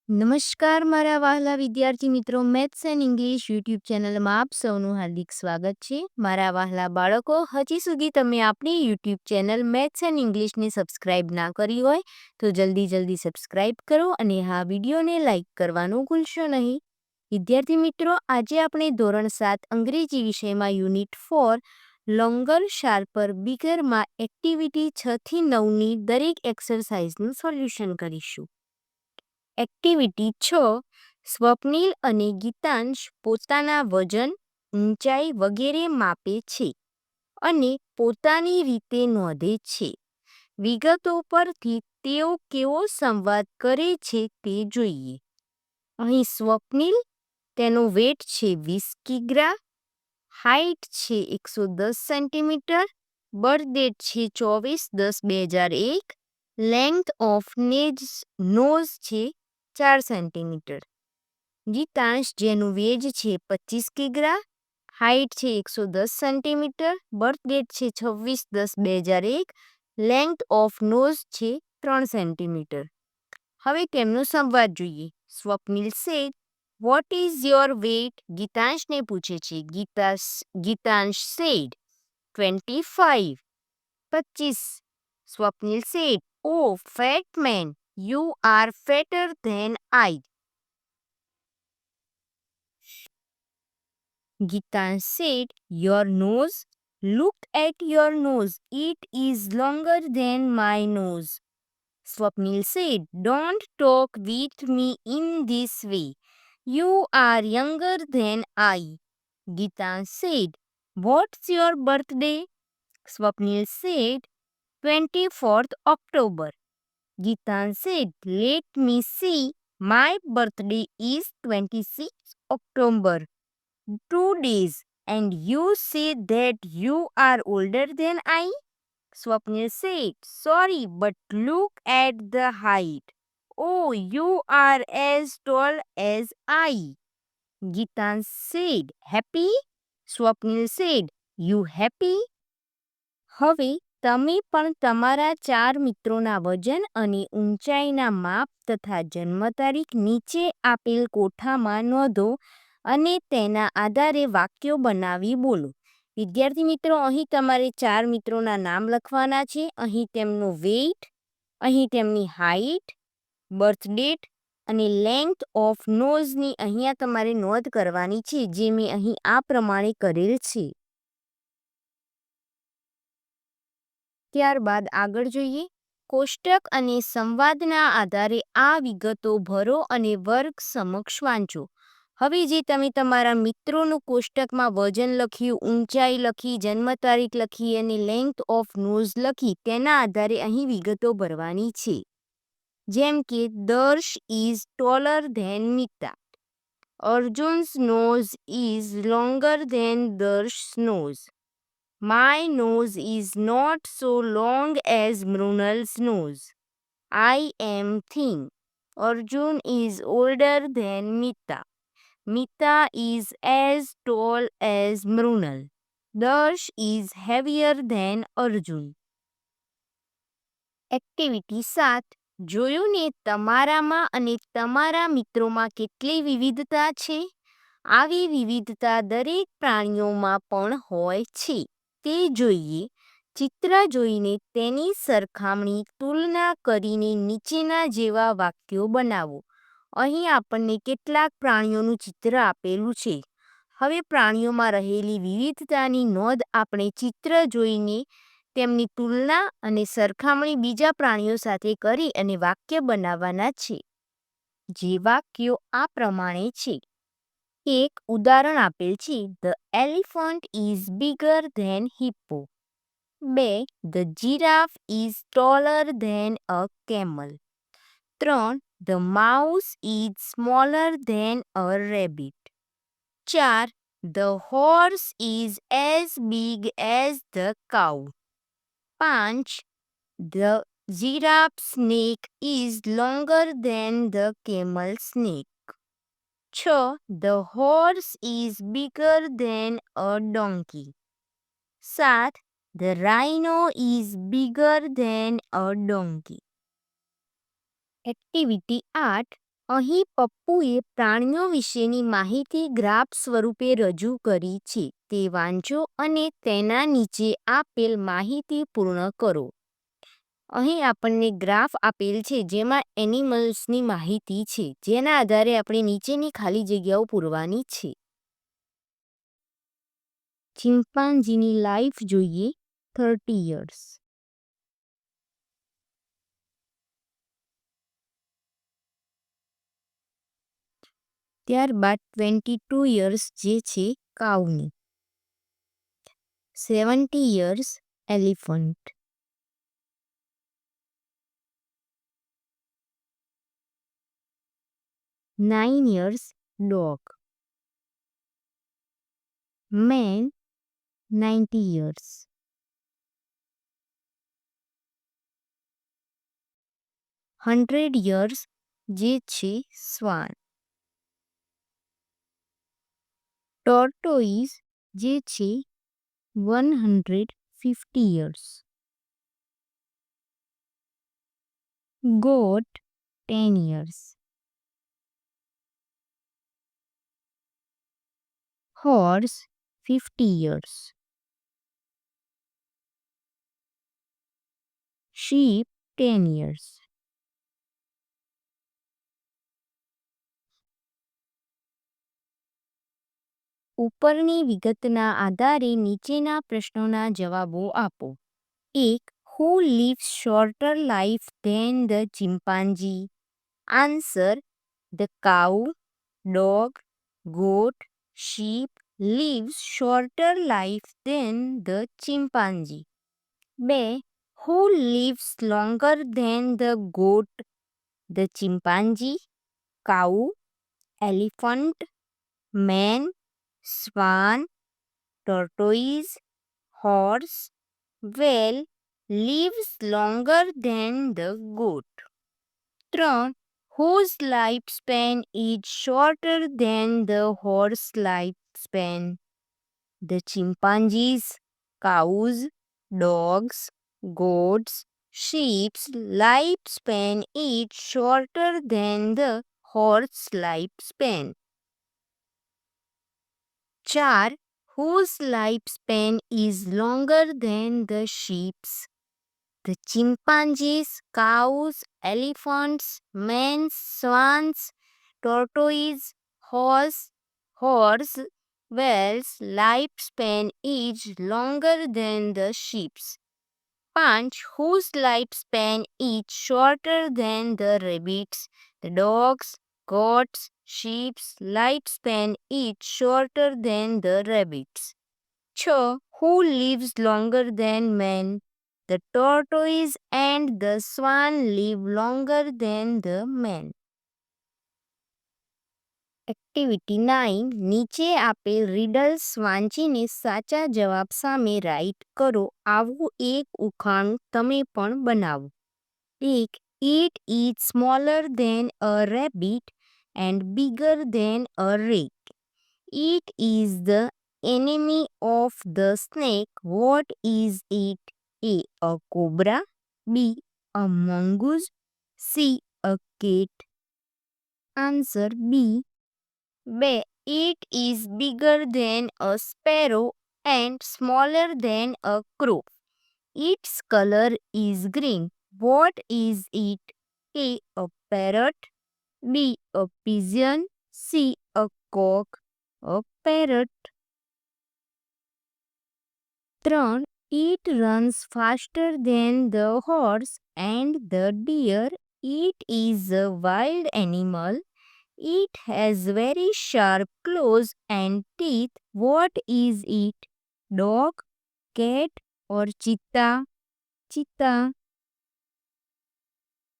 નમસ્કાર મારા વહાલા વિદ્યાર્થી મિત્રો, મેથ્સ એન્ડ ઇંગ્લિશ યુટ્યુબ ચેનલમાં આપ સૌનું હાર્દિક સ્વાગત છે. મારા વહાલા બાળકો, હજી સુધી તમે આપણી યુટ્યુબ ચેનલ મેથ્સ એન્ડ ઇંગ્લિશને સબસ્ક્રાઇબ ના કરી હોય તો જલ્દી સબસ્ક્રાઇબ કરો અને હા વિડીયોને લાઇક કરવાનું ભૂલશો નહીં. વિદ્યાર્થી મિત્રો, આજે આપણે ધોરણ 7 અંગ્રેજી વિષયમાં યુનિટ 4 લોંગર શાર્પર બિગરમાં એક્ટિવિટી 6 થી 9ની દરેક એક્સરસાઇઝનું સોલ્યુશન કરીશું. એક્ટિવિટી 6. સ્વપ્નિલ અને ગીતાંશ પોતાના વજન, ઊંચાઈ વગેરે માપે છે અને પોતાની રીતે નોંધે છે. વિગતો પરથી તેઓ કેવો સંવાદ કરે છે તે જોઈએ. અહીં સ્વપ્નિલ, તેનો વેટ છે 20 કિગ્રા, હાઇટ છે 110 સેન્ટીમીટર, બર્થ ડેટ છે 24/10/2001, લેન્થ ઓફ નોઝ છે 4 સેન્ટીમીટર. ગીતાંશ, જેનું વેજ છે 25 કિગ્રા, હાઇટ છે 110 સેન્ટીમીટર, બર્થ ડેટ છે 26/10/2001, લેન્થ ઓફ નોઝ છે 3 સેન્ટીમીટર. હવે તેમનો સંવાદ જોઈએ. Swapnil said, what is your weight? ગીતાંશને પૂછે છે. Geetansh said, 25. 25. Swapnil said, oh fat man, you are fatter than I. Gitansh said, your nose? Look at your nose. It is longer than my nose. Swapnil said, don't talk with me in this way. You are younger than I. Gitansh said, what's your birthday? Swapnil said, 24th October. Gitansh said, let me see. My birthday is 26th October. 2 days. And you say that you are older than I? Swapnil said, sorry, but look at the height. Oh, you are as tall as I. Gitansh said, happy? Swapnil said, you happy? હવે તમે પણ તમારા 4 મિત્રોના વજન અને ઊંચાઈના માપ તથા જન્મ તારીખ નીચે આપેલ કોઠામાં નોંધો અને તેના આધારે વાક્યો બનાવી બોલો. વિદ્યાર્થી મિત્રો, અહીં તમારે 4 મિત્રોના નામ લખવાના છે. અહીં તેમનો વેઇટ, અહીં તેમની હાઇટ, બર્થ ડેટ અને લેન્થ ઓફ નોઝની અહીંયા તમારે નોંધ કરવાની છે, જે મેં અહીં આ પ્રમાણે કરેલ છે. ત્યારબાદ આગળ જોઈએ. કોષ્ટક અને સંવાદના આધારે આ વિગતો ભરો અને વર્ગ સમક્ષ વાંચો. હવે જે તમે તમારા મિત્રોનું કોષ્ટકમાં વજન લખ્યું, ઊંચાઈ લખી, જન્મ તારીખ લખી અને લેન્થ ઓફ નોઝ લખી, તેના આધારે અહીં વિગતો ભરવાની છે. જેમ કે Darsh is taller than Mita, Arjun's nose is longer than Darsh's nose. My nose is not so long as Mrunal's nose. I am thin. Arjun is older than Mita. Mita is as tall as Mrunal. Darsh is heavier than Arjun. Activity 7. જોયું ને, તમારામાં અને તમારા મિત્રોમાં કેટલી વિવિધતા છે. આવી વિવિધતા દરેક પ્રાણીઓમાં પણ હોય છે. તે જોઈએ. ચિત્ર જોઈને તેની સરખામણી, તુલના કરીને નીચેના જેવા વાક્યો બનાવો. અહીં આપણને કેટલાક પ્રાણીઓનું ચિત્ર આપેલું છે. હવે પ્રાણીઓમાં રહેલી વિવિધતાની નોંધ આપણે ચિત્ર જોઈને તેમની તુલના અને સરખામણી બીજા પ્રાણીઓ સાથે કરી અને વાક્ય બનાવવાના છે. જે વાક્યો આ પ્રમાણે છે. એક ઉદાહરણ આપેલ છે. The elephant is bigger than hippo. 2. The giraffe is taller than a camel. 3. The mouse is smaller than a rabbit. 4. The horse is as big as the cow. 5. The giraffe's neck is longer than the camel's neck. 6. The horse is bigger than a donkey. 7. The rhino is bigger than a donkey. Activity 8. અહીં પપ્પુએ પ્રાણીઓ વિશેની માહિતી graph સ્વરૂપે રજૂ કરી છે. તે વાંચો અને તેના નીચે આપેલ માહિતી પૂર્ણ કરો. અહીં આપણને ગ્રાફ આપેલ છે જેમાં એનિમલ્સની માહિતી છે, જેના આધારે આપણે નીચેની ખાલી જગ્યાઓ પૂરવાની છે. ચિમ્પાન્ઝીની લાઈફ જોઈએ 30 યર્સ. ત્યારબાદ 22 યર્સ જે છે કાઉની. 70 years elephant. 9 years dog. Man 90 years. 100 years જે છે સ્વાન. ટોર્ટોઇઝ જે છે 150 years. Goat 10 years. Horse 50 years. sheep 10 years. ઉપરની વિગતના આધારે નીચેના પ્રશ્નોના જવાબો આપો. 1. Who lives shorter life than the chimpanzee? Answer: The cow, dog, goat, sheep lives shorter life than the chimpanzee. 2. Who lives longer than the goat, the chimpanzee, cow, elephant, man, swan, tortoise, horse, whale lives longer than the goat. 3. Whose lifespan is shorter than the horse lifespan? The chimpanzees, cows, dogs, goats, sheep's lifespan is shorter than the horse lifespan. 4. Whose lifespan is longer than the sheep's? The chimpanzees, cows, elephants, men, swans, tortoise, horse, whale's lifespan is longer than the sheep's. 5. Whose lifespan is shorter than the rabbits, the dogs, goats, sheep's lifespan is shorter than the rabbits. 6. Who lives longer than man? The tortoise and the swan live longer than the man. Activity 9. નીચે આપેલ riddles વાંચીને સાચા જવાબ સામે right કરો. આવું એક ઉખાણું તમે પણ બનાવો. 1. It is smaller than a rabbit and bigger than a rake. It is the enemy of the snake. What is it? A cobra. B. A mongoose. C. A cat. Answer B. It is bigger than a sparrow and smaller than a crow. Its color is green. What is it? A. A parrot. B. A pigeon. C. A cock. A parrot. 3. It runs faster than the horse and the deer. It is a wild animal. It has very sharp claws and teeth. What is it? Dog, cat or cheetah? Cheetah.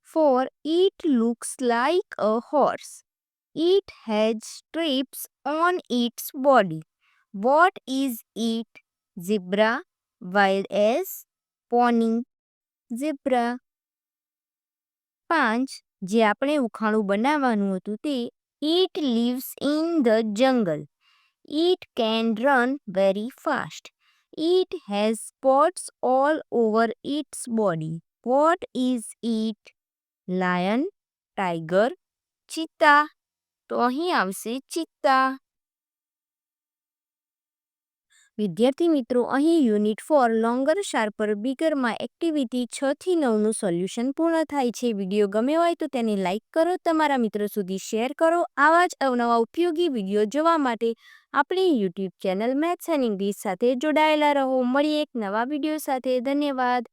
4. It looks like a horse. It has stripes on its body. What is it? Zebra, wild ass, pony. Zebra. 5. જે આપણે ઉખાણું બનાવવાનું હતું તે It lives in the jungle. It can run very fast. It has spots all over its body. What is it? Lion, tiger, ચિત્તા, તો અહીં આવશે ચિત્તા. વિદ્યાર્થી મિત્રો, અહીં યુનિટ 4 લોંગર શાર્પર બિગરમાં એક્ટિવિટી 6 થી 9નું સોલ્યુશન પૂર્ણ થાય છે. વિડીયો ગમ્યો હોય તો તેને લાઇક કરો, તમારા મિત્રો સુધી શેર કરો. આવા જ અવનવા ઉપયોગી વિડીયો જોવા માટે આપણી YouTube channel maths and English સાથે જોડાયેલા રહો. મળીએ એક નવા વિડીયો સાથે. ધન્યવાદ.